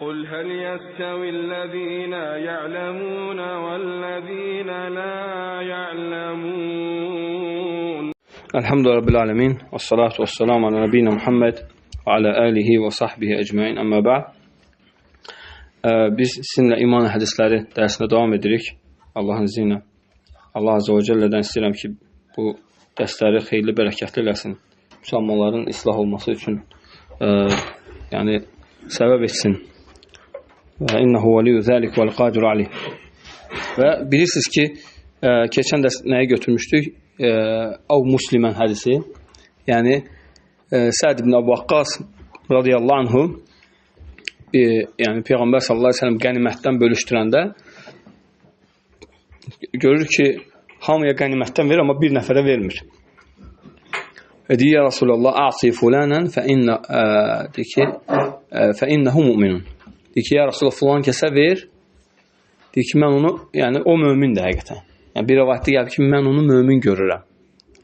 قُلْ هَلْ يَسْتَوِي الَّذِينَ يَعْلَمُونَ وَالَّذِينَ لَا يَعْلَمُونَ. Elhamdülillahi Rabbil alemin. Vessalatu vesselamu ala nebiyyina Muhammed ve ala alihi ve sahbihi ecmaîn. Amma ba'd. Biz sizinlə iman hədisləri dərsində davam edirik. Allahın izni ilə. Allah Azze ve Celle'dən istəyirəm ki, bu dərsləri xeyirli, bərəkətli eləsin. Müsəlmanların islah olması üçün yəni səbəb etsin. Və innehu veliyyu zəlik vel qadiru aleyh. Və bilirsiniz ki, keçən dərs nəyə götürmüşdük? Av Müslimən hədisi. Yəni Səd ibn Əbu Vaqqas radiyallahu anhu yəni Peyğəmbər sallallahu aleyhi ve sellem qənimətdən bölüşdürəndə görür ki, hamıya qənimətdən verir, amma bir nəfərə vermir. Deyir, ya Resulallah, a'ti fulanən fə innəhu mu'minun. Deyir ki, ya Resulallah, filan kəsə ver. Deyir ki, mən onu, yəni o mömindir həqiqətən. Yəni bir rivayətdə gəlir ki, mən onu mömin görürəm.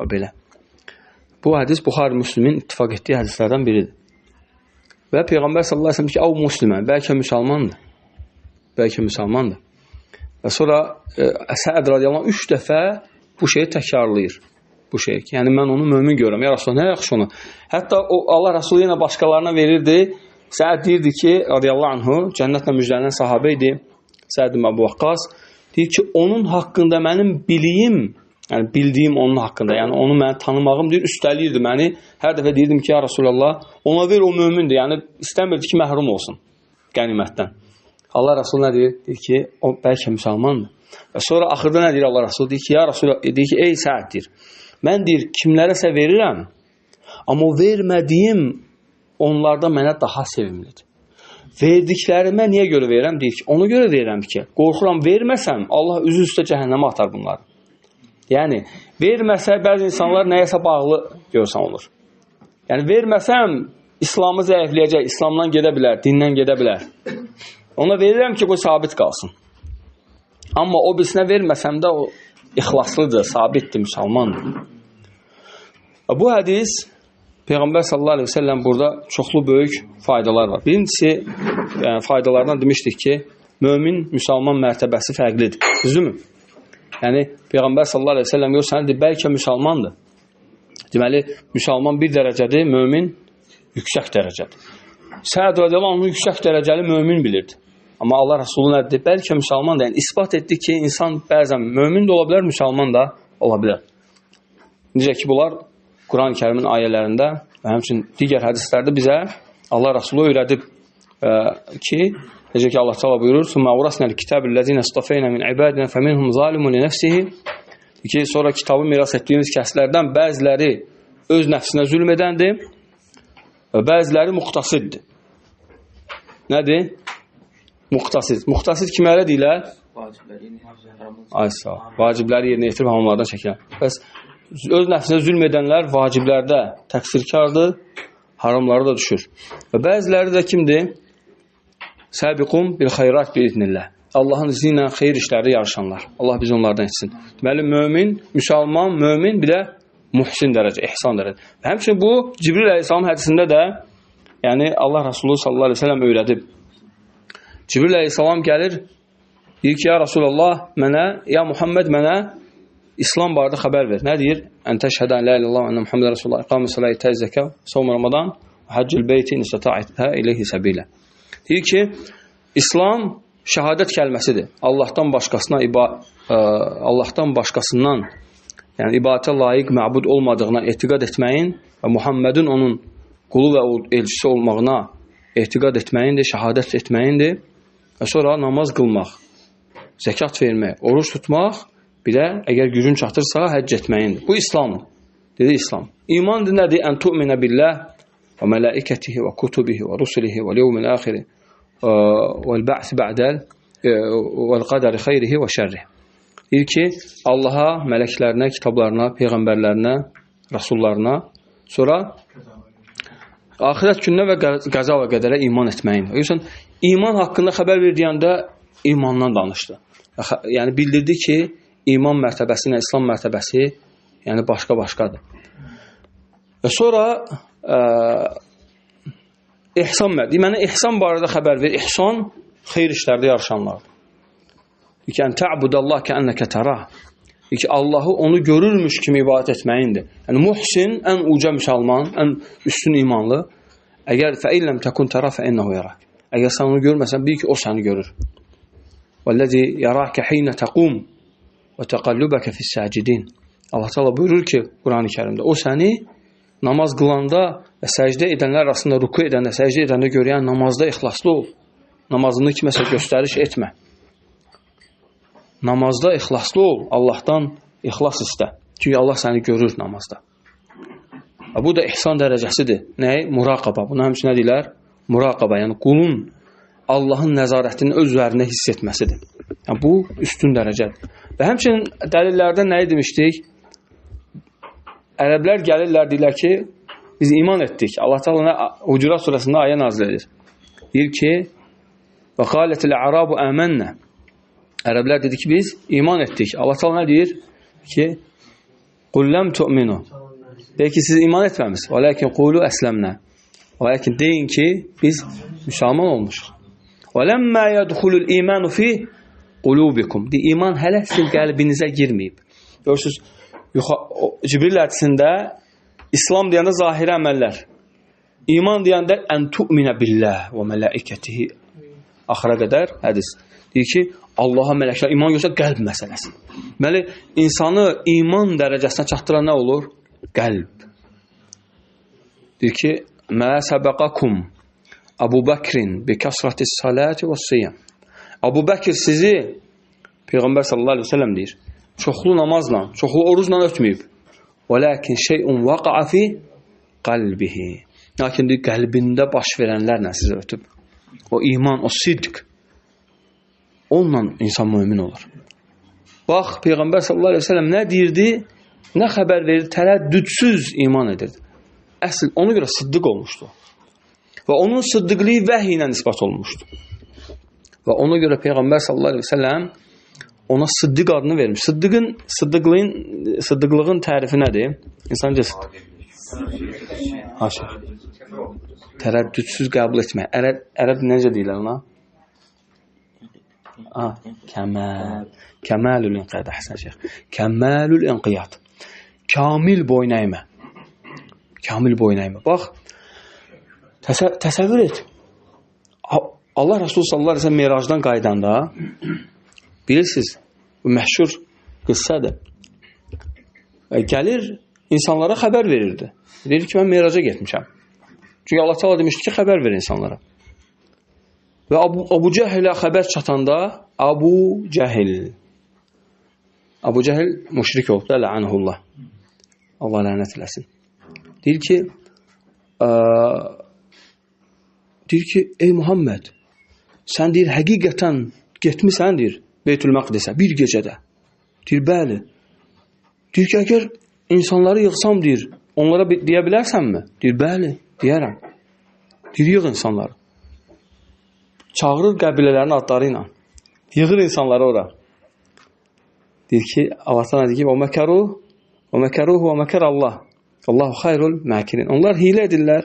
O belə. Bu hədis Buxari Müslimin ittifaq etdiyi hədislərdən biridir. Və Peyğəmbər sallallahu əleyhi və səlləm ki, "Av müslimən, bəlkə müsəlmandır." Bəlkə müsəlmandır. Və sonra Səd radiyallahu anh 3 dəfə bu şeyi təkrarlayır. Bu şey. Yəni mən onu mömin görürəm. Ya Rasulullah, nə yaxşı onu. Hətta o Allah Rəsulü yenə başqalarına verirdi. Səd deyirdi ki, radiyallahu anhu, cənnətlə müjdələnən sahabə idi. Səd ibn Əbu Vaqqas deyir ki, onun haqqında mənim biliyim, yəni bildiyim onun haqqında, yəni onu mən tanımağım deyir, üstəliyirdi məni. Hər dəfə deyirdim ki, ya Rasulullah, ona ver, o mömindir. Yəni istəmirdi ki, məhrum olsun qənimətdən. Allah Rəsulü nə deyir? Deyir ki, o bəlkə müsəlmandır. Və sonra axırda nə deyir Allah Rəsulü? Deyir ki, ya Rasulullah, deyir ki, ey Səd deyir. Mən deyir, kimlərəsə verirəm, amma o vermədiyim onlarda mənə daha sevimlidir. Verdiklərimə niyə görə verirəm? Deyir ki, ona görə verirəm ki, qorxuram verməsəm, Allah üzü üstə cəhənnəmə atar bunları. Yəni, verməsə, bəzi insanlar nəyəsə bağlı görsən olur. Yəni, verməsəm, İslamı zəifləyəcək, İslamdan gedə bilər, dindən gedə bilər. Ona verirəm ki, bu sabit qalsın. Amma o birisinə verməsəm də o ixlaslıdır, sabitdir, müsəlmandır. Bu hədis Peyğəmbər sallallahu aleyhi ve sellem burada çoxlu böyük faydalar var. Birincisi, yəni faydalardan demişdik ki, mömin, müsəlman mərtəbəsi fərqlidir. Düzdürmü? Yəni, Peyğəmbər sallallahu aleyhi ve sellem görsən, bəlkə müsəlmandır. Deməli, müsəlman bir dərəcədir, mömin yüksək dərəcədir. Səd radiyallahu anh, onu yüksək dərəcəli mömin bilirdi. Amma Allah Rasulü nədir? Bəlkə müsəlman da, yəni isbat etdi ki, insan bəzən mömin də ola bilər, müsəlman da ola bilər. Necə ki, bunlar Quran-ı Kərimin ayələrində və həmçinin digər hədislərdə bizə Allah Rasulü öyrədib ki, necə ki, Allah Teala buyurur, "Summa awrasnal kitabellaziina istafayna min ibadina faminhum zalimun li nafsihi." ki, sonra kitabı miras etdiyimiz kəslərdən bəziləri öz nəfsinə zülm edəndir və bəziləri muqtasiddir. Nədir? Muqtasid. Muqtasid kimlərə deyilər? Vacibləri yerinə yetirib hamılardan çəkilən. Bəs öz nəfsinə zülm edənlər vaciblərdə təqsirkardır, haramları da düşür. Və bəziləri də kimdir? Səbiqun bil xeyrat biiznillah. Allahın izni ilə xeyir işlərdə yarışanlar. Allah bizi onlardan etsin. Deməli, mömin, müsəlman, mömin, bir də muhsin dərəcə, ihsan dərəcə. Və həmçinin bu, Cibril əleyhissalam hədisində də, yəni Allah Rasulü sallallahu aleyhi ve sellem öyrədib. Cibril əleyhissalam gəlir, deyir ki, ya Resulallah, mənə, ya Muhammed mənə İslam barədə xəbər ver. Nə deyir? Ən təşhədən la illallah və ənə Muhammed Rasulullah, iqamə salat, təz zəkə, savm Ramadan, haccül beyti, nisata'itə ileyhi səbilə. Deyir ki, İslam şəhadət kəlməsidir. Allahdan başqasından, yəni ibadətə layiq məbud olmadığına etiqad etməyin və Muhammedin onun qulu və elçisi olmağına etiqad etməyindir, şəhadət etməyindir və sonra namaz qılmaq, zəkat vermək, oruç tutmaq, bir də əgər gücün çatırsa, həcc etməyindir. Bu İslamdır. Dedi İslam. İmandır nədir? Ən tu'minə billah və mələikətihi və kutubihi və rusulihi və liyevmil axiri və l-bə'si bə'dəl və l-qədəri xeyrihi və şərrihi. Deyir ki, Allaha, mələklərinə, kitablarına, peyğəmbərlərinə, rasullarına, sonra axirət gününə və qəza və qədərə iman etməyin. Görürsən, iman haqqında xəbər verdiyəndə imandan danışdı. Yəni bildirdi ki, iman mərtəbəsi ilə İslam mərtəbəsi yəni başqa-başqadır. Və sonra İhsan mədi. Mənə ihsan barədə xəbər ver. İhsan xeyir işlərdə yarışanlardır. Deyir ki, ən tə'budallah kəənnəkə tərah. Deyir ki, Allahı onu görürmüş kimi ibadət etməyindir. Yəni, muhsin, ən uca müsəlman, ən üstün imanlı. Əgər fəilləm təkun tərah fəinnəhu yarak. Əgər sən onu görməsən, bil ki, o səni görür. Vəlləzi yarakə hiynə təqum və təqallubəkə fissəcidin. Allah Teala buyurur ki, Qurani Kərimdə, o səni namaz qılanda və səcdə edənlər arasında ruku edəndə, səcdə edəndə görəyən namazda ixlaslı ol. Namazını kiməsə göstəriş etmə. Namazda ixlaslı ol. Allahdan ixlas istə. Çünki Allah səni görür namazda. Bu da ihsan dərəcəsidir. Nəyi? Muraqaba. Buna həmçin nə deyilər? Muraqaba. Yəni qulun Allahın nəzarətini öz üzərində hiss etməsidir. Yəni, bu üstün dərəcədir. Və həmçinin dəlillərdə nəyi demişdik? Ərəblər gəlirlər, deyirlər ki, biz iman etdik. Allah Teala Hucurat surəsində ayə nazil edir. Deyir ki, və qalətil ərabu əmənnə. Ərəblər dedi ki, biz iman etdik. Allah Teala nə deyir? Ki, qul ləm tu'minu. Deyir ki, siz iman etməmişsiniz. Və lakin qulu əsləmnə. Və lakin deyin ki, biz müsəlman olmuşuq. Və ləmmə yədxulul imanu fi qulubikum. Deyir, iman hələ sizin qəlbinizə girməyib. Görürsünüz, Cibril hədisində İslam deyəndə zahiri əməllər. İman deyəndə ən tu'minə billah və mələikətihi. Axıra qədər hədis. Deyir ki, Allaha mələklər iman görsə qəlb məsələsi. Deməli, insanı iman dərəcəsinə çatdıran nə olur? Qəlb. Deyir ki, mə səbəqakum Əbu Bəkrin bi kəsrətis salati və siyam. Əbu Bəkir sizi Peyğəmbər sallallahu əleyhi və səlləm deyir, çoxlu namazla, çoxlu orucla ötməyib. Və lakin şeyun vaqa'a fi qalbihi. Lakin deyir, qəlbində baş verənlərlə sizə ötüb. O iman, o sidq. Onunla insan mümin olur. Bax, Peyğəmbər sallallahu əleyhi və səlləm nə deyirdi? Nə xəbər verir? Tərəddüdsüz iman edirdi. Əsl, ona görə siddiq olmuşdu. Və onun siddiqliyi vəhiy ilə nisbət olmuşdu. Və ona görə Peyğəmbər sallallahu əleyhi və səlləm ona siddiq adını vermiş. Siddiqlığın tərifi nədir? İnsan desin. Tərəddüdsüz qəbul etmək. Ərəb necə deyirlər ona? Kəmal. Kəmalül inqiyat. Əhsən şeyx. Kəmalül inqiyat. Kamil boyun əymə. Kamil boyun əymə. Bax, təsəvvür et. Allah Resulü sallallahu əleyhi və səlləm Meracdan qaydanda, bilirsiniz, bu məşhur qıssadır. Gəlir, insanlara xəbər verirdi. Deyir ki, mən Meraca getmişəm. Çünki Allah Teala demişdi ki, xəbər ver insanlara. Və Abu Cəhlə xəbər çatanda, Abu Cəhil müşrik oldu, lənəhullah. Allah lənət eləsin. Deyir ki, ey Muhammed, sən deyir, həqiqətən getmisən, deyir, Beytül Məqdisə, bir gecədə. Deyir, bəli. Deyir ki, əgər insanları yığsam, deyir, onlara deyə bilərsənmi? Deyir, bəli, deyərəm. Deyir, yığ insanları. Çağırır qəbilələrin adları ilə. Yığır insanları ora. Deyir ki, Allah sana deyir ki, o məkəruhu və məkər Allah. Allahu xayrul məkirin. Onlar hilə edirlər.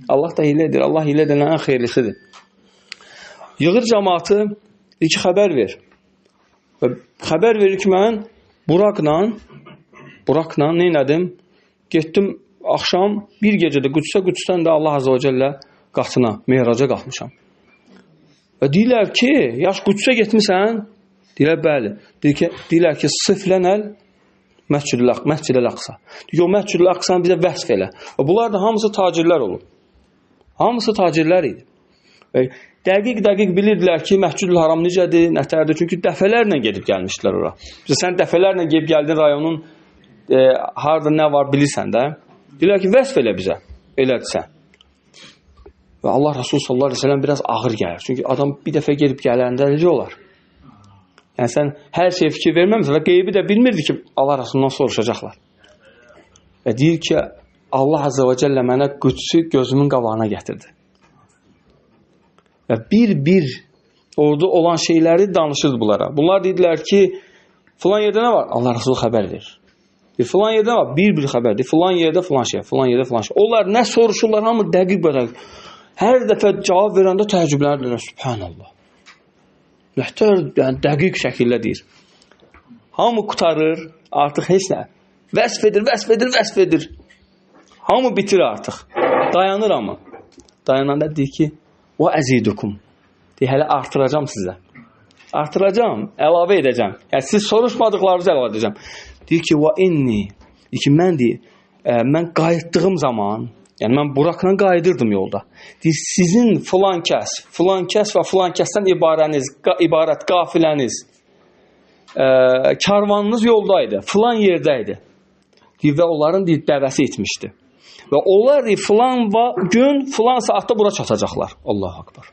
Allah da hilə edir. Allah hilə edilən ən xeyirlisidir. Yığır cəmaatı, deyir ki, xəbər ver. Və xəbər verir ki, mən Buraqla neynədim? Getdim axşam bir gecədə Qüdsdən də Allah Azə və Cəllə qatına, Meyraca qalxmışam. Və deyirlər ki, yaş Qüdsə getmisən? Deyirlər, bəli. Deyirlər ki, sıflənəl Məscid-i Əqsa. Deyir, o Məscid-i Əqsanı bizə vəsf elə. Və bunlar da hamısı tacirlər olub. Hamısı tacirlər idi. Və dəqiq bilirdilər ki, Məscid-ül Haram necədir, nətərdir. Çünki dəfələrlə gedib gəlmişdilər ora. Sən dəfələrlə gedib gəldin rayonun harada nə var bilirsən də. Deyirlər ki, vəsf elə bizə. Elədirsən. Və Allah Resulü sallallahu əleyhi və səlləm biraz ağır gəlir. Çünki adam bir dəfə gedib gələndə necə olar? Yəni sən hər şeyə fikir verməmisən və qeybi də bilmirdi ki, Allah Resulundan soruşacaqlar. Və deyir ki, Allah Azə və Cəllə mənə Qüdsü gözümün qabağına gətirdi. Və bir orada olan şeyləri danışırdı bunlara. Bunlar dedilər ki, filan yerdə nə var? Allah Resulü xəbər verir. Filan yerdə nə var? Bir xəbər. Filan yerdə filan şey. Onlar nə soruşurlar, hamı dəqiq. Hər dəfə cavab verəndə təəccüblənirlər. Subhanallah. Nəhtar, yəni dəqiq şəkildə deyir. Hamı qutarır, artıq heç nə. Vəsf edir. Hamı bitir artıq. Dayanır amma. Dayananda deyir ki, və əzidukum. Deyir, hələ artıracam sizə. Artıracam, əlavə edəcəm. Yəni, siz soruşmadıqlarınızı əlavə edəcəm. Deyir ki, və inni. Deyir ki, mən qayıtdığım zaman, yəni mən Burakla qayıdırdım yolda. Deyir, sizin filan kəs və filan kəsdən ibarət qafiləniz, karvanınız yoldaydı, filan yerdəydi. Deyir, və onların dəvəsi etmişdi. Və onlar deyir, filan gün, filan saatda bura çatacaqlar. Allahu Akbar.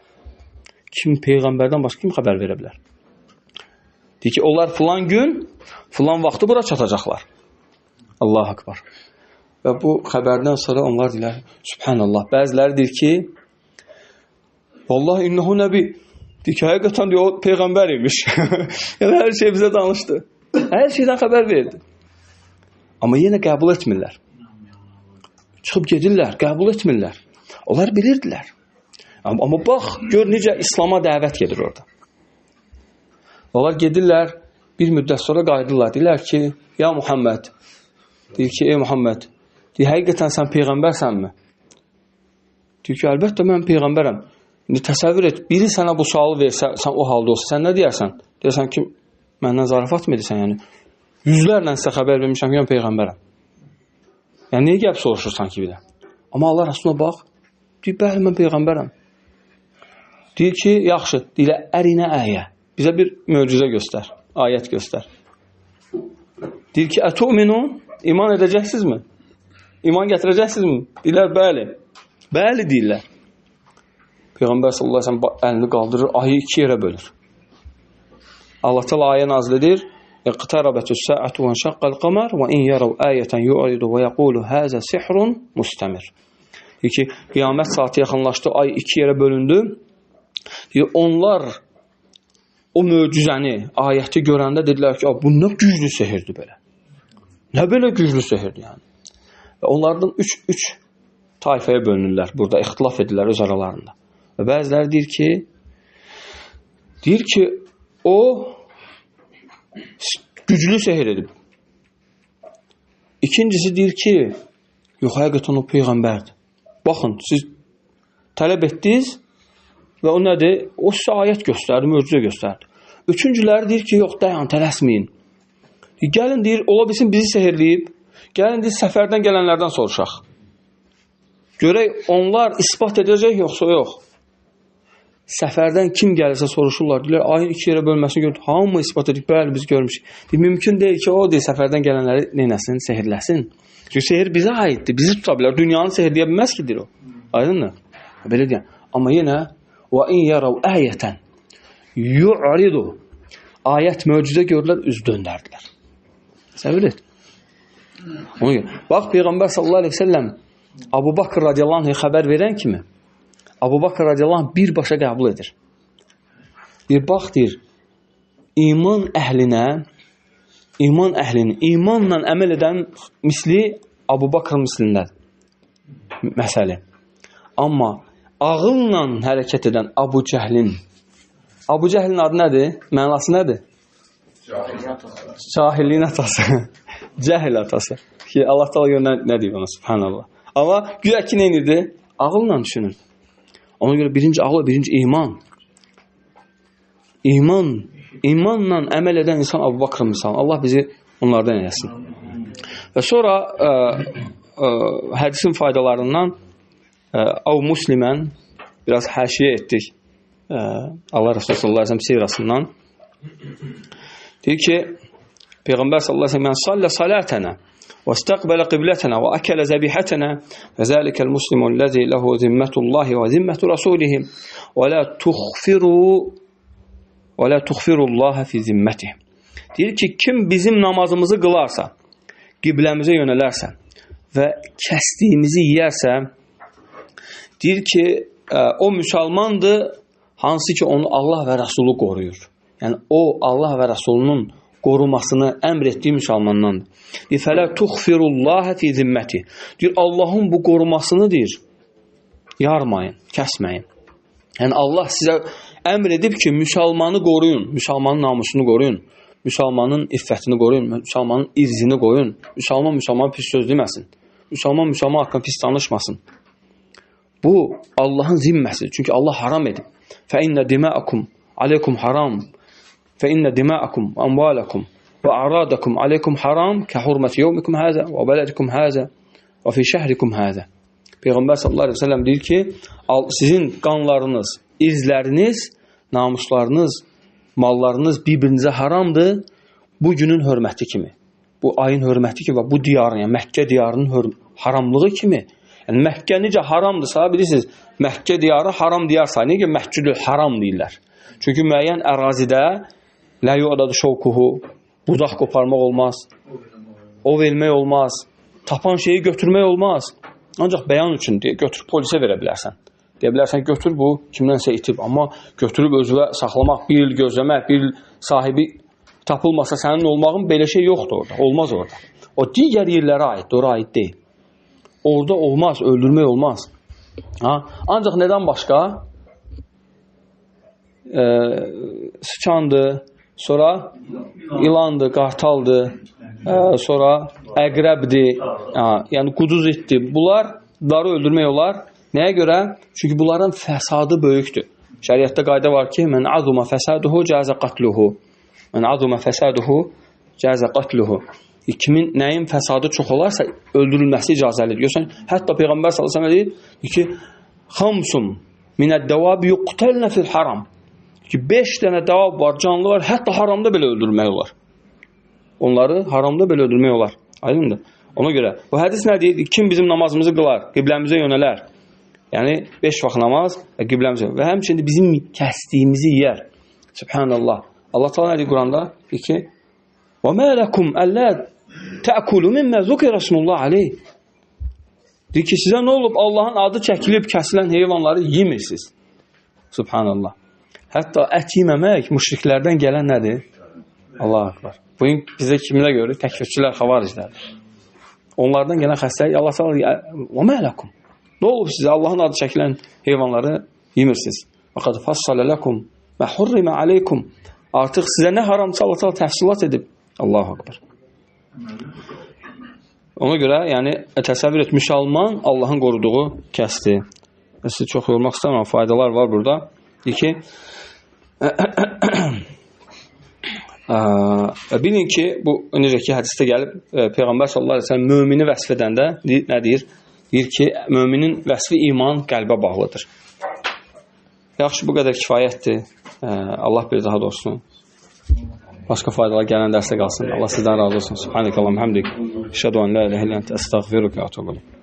Kim Peyğəmbərdən başqa kim xəbər verə bilər? Deyir ki, onlar filan gün, filan vaxtı bura çatacaqlar. Allahu Akbar. Və bu xəbərdən sonra onlar deyirlər, Subhanallah. Bəziləri deyir ki, Vallahi innehu nəbi. Deyir ki, həqiqətən deyir, o Peyğəmbər imiş. Yəni, hər şey bizə danışdı. Hər şeydən xəbər verdi. Amma yenə qəbul etmirlər. Çıxıb gedirlər, qəbul etmirlər. Onlar bilirdilər. Amma bax, gör necə İslama dəvət gedir orada. Onlar gedirlər, bir müddət sonra qayıdırlar. Deyirlər ki, ya Muhammed, deyir ki, ey Muhammed, deyir, həqiqətən sən Peyğəmbərsənmi? Deyir ki, əlbəttə mən Peyğəmbərəm. İndi təsəvvür et, biri sənə bu sualı versə, sən o halda olsa, sən nə deyərsən? Deyərsən ki, məndən zarafat mı edirsən? Yəni, yüzlərlə sizə xəbər vermişəm ki, mən Peyğəmbərəm. Yəni, niyə gəlib soruşursan ki, bir də? Amma Allah Rasuluna bax, deyir, bəli, mən Peyğəmbərəm. Deyir ki, yaxşı, deyir, ərinə əyə. Bizə bir möcüzə göstər, ayət göstər. Deyir ki, ətu'minu, iman edəcəksinizmi? İman gətirəcəksinizmi? Deyirlər, bəli. Bəli deyirlər. Peyğəmbər sallallahu əleyhi və səlləm əlini qaldırır, ayı iki yerə bölür. Allah təala ayə nazil edir. İqtarabatus saatu və şaqqal qamar və in yaraw ayatan yu'ridu və yaqulu haza sihrun mustamir. Deyir ki, qiyamət saatı yaxınlaşdı, ay iki yerə bölündü. Deyir, onlar o möcüzəni, ayəti görəndə dedilər ki, bu nə güclü sehirdir belə. Nə belə güclü sehirdir yəni. Və onlardan üç tayfaya bölünürlər. Burada ixtilaf edirlər öz aralarında. Və bəziləri deyir ki, o güclü sehir edib. İkincisi deyir ki, yox, həqiqətən o Peyğəmbərdir. Baxın, siz tələb etdiniz və o nədir? O sizə ayət göstərdi, möcüzə göstərdi. Üçüncüləri deyir ki, yox, dayan, tələsməyin. Gəlin, deyir, ola bilsin bizi sehirləyib. Gəlin, deyir, səfərdən gələnlərdən soruşaq. Görək, onlar ispat edəcək, yoxsa yox. Səfərdən kim gəlirsə soruşurlar. Deyirlər, ayın iki yerə bölməsini gördük. Hamı ispat edik, bəli, biz görmüşük. Mümkün deyil ki, o deyir, səfərdən gələnləri neynəsin, sehirləsin. Çünki sehir bizə aiddir, bizi tuta bilər. Dünyanı sehirləyə bilməz ki, deyir o. Aydındır? Belə deyən. Amma yenə, və in yarav əyətən yu'ridu. Ayət, möcüzə gördülər, üz döndərdilər. Səvir et. Ona görə. Bax, Peyğəmbər sallallahu əleyhi və səlləm Abu Bakr radiyallahu anh'a xəbər verən kimi Abu Bakr radiyallahu anh birbaşa qəbul edir. Deyir, bax, deyir, imanla əməl edən misli Abu Bakr mislindədir. Məsələ. Amma ağılla hərəkət edən Abu Cəhlin adı nədir? Mənası nədir? Cahilliyin atası. Cəhil atası. Ki, Allah təala görə nə deyir ona, subhanallah. Amma güya ki, nə edirdi? Ağılla düşünürdü. Ona görə birinci ağıl, birinci iman. İmanla əməl edən insan Abu Bakr misalı. Allah bizi onlardan eləsin. Və sonra hədisin faydalarından Av Muslimən biraz həşiyə etdik. Allah Resulü sallallahu əleyhi və səlləm sirasından. Deyir ki, Peyğəmbər sallallahu əleyhi və səlləm "Men salla salatana və istaqbala qiblatana və akala zabihətana və zəlikəl muslimu'l-lezî lehu zimmetullahi və zimmetu rasulihi və la tuğfirullaha fi zimmetihi." Deyir ki, kim bizim namazımızı qılarsa, qibləmizə yönələrsə və kəsdiyimizi yeyərsə, deyir ki, o müsəlmandır, hansı ki onu Allah və Rəsulu qoruyur. Yəni, o Allah və Rəsulunun qorumasını əmr etdiyi müsəlmandandır. Deyir, fələ tuğfirullaha fi zimməti. Deyir, Allahın bu qorumasını deyir, yarmayın, kəsməyin. Yəni Allah sizə əmr edib ki, müsəlmanı qoruyun, müsəlmanın namusunu qoruyun, müsəlmanın iffətini qoruyun, müsəlmanın irzini qoruyun, müsəlman pis söz deməsin, müsəlman haqqında pis danışmasın. Bu Allahın zimməsidir. Çünki Allah haram edib. فَإِنَّ دِمَاءَكُمْ عَلَيْكُمْ حَرَامٌ فَإِنَّ دِمَاءَكُمْ وَأَمْوَالَكُمْ وَأَعْرَاضَكُمْ عَلَيْكُمْ حَرَامٌ كَحُرْمَةِ يَوْمِكُمْ هَذَا وَبَلَدِكُمْ هَذَا وَفِي شَهْرِكُمْ هَذَا. Peyğəmbər sallallahu əleyhi və səlləm deyir ki, sizin qanlarınız, izləriniz, namuslarınız, mallarınız bir-birinizə haramdır bu günün hörməti kimi. Bu ayın hörməti kimi, bu diyarın, yəni Məkkə diyarının haramlığı kimi. Yəni Məkkə necə haramdırsa, bilirsiniz, Məkkə diyarı haram diyar sayılır. Necə Məscidül Haram deyirlər. Çünki müəyyən ərazidə la yu'dadu şawkuhu, budaq qoparmaq olmaz. Ov vermək olmaz. Tapan şeyi götürmək olmaz. Ancaq bəyan üçün götürüb polisə verə bilərsən. Deyə bilərsən, götür bu kimdənsə itib. Amma götürüb özünə saxlamaq, bir il gözləmək, bir il sahibi tapılmasa sənin olmağın belə şey yoxdur orada. Olmaz orada. O digər yerlərə aiddir, ora aid deyil. Orada olmaz, öldürmək olmaz. Ancaq nədən başqa? Sıçandır, sonra ilandır, qartaldır, sonra əqrəbdir, yəni quduz itdir. Bunları öldürmək olar. Nəyə görə? Çünki bunların fəsadı böyükdür. Şəriətdə qayda var ki, mən azuma fəsaduhu cəzə qatluhu. Mən azuma fəsaduhu cəzə qatluhu. Kimin nəyin fəsadı çox olarsa öldürülməsi icazəlidir. Görsən, hətta Peyğəmbər sallallahu əleyhi və səlləm deyir ki, "Xamsun minəd-dəvabi yuqtalna fil haram." Ki 5 dənə dəvab var, canlılar, hətta haramda belə öldürmək olar. Onları haramda belə öldürmək olar. Aydındır? Ona görə bu hədis nə deyir? Kim bizim namazımızı qılar, qibləmizə yönələr. Yəni 5 vaxt namaz və qibləmizə və həmçinin bizim kəsdiyimizi yeyər. Subhanallah. Allah Taala nə deyir Quranda? Deyir ki: "Və mə lekum əllə tə'kulu mimma zukira ismullah alayh." Deyir ki, sizə nə olub? Allahın adı çəkilib kəsilən heyvanları yemirsiniz. Subhanallah. Hətta ət yeməmək müşriklərdən gələn nədir? Allahu akbar. Bugün bizə kimlə görür? Təkfirçilər, xavariclərdir. Onlardan gələn xəstəlik Allah Taala deyir: "Və mə lekum." Nə olub sizə? Allahın adı çəkilən heyvanları yemirsiniz. Faqad fassala lakum ma hurrima alaykum. Artıq sizə nə haramsa Allah Taala təfsilat edib. Allahu akbar. Ona görə, yəni təsəvvür et, müsəlman Allahın qoruduğu kəsdir. Sizi çox yormaq istəmirəm, faydalar var burada. Deyir ki, bilin ki, bu necə ki hədisdə gəlib Peyğəmbər sallallahu əleyhi və səlləm mömini vəsf edəndə nə deyir? Deyir ki, möminin vəsfi iman qəlbə bağlıdır. Yaxşı, bu qədər kifayətdir. Allah bir daha doğrusu. Başqa faydalar gələn dərsdə qalsın. Allah sizdən razı olsun. Subhanəkallahumma hamdik. Əşhədu an la ilahe illə entə əstəğfiruka və etûbü ileyk.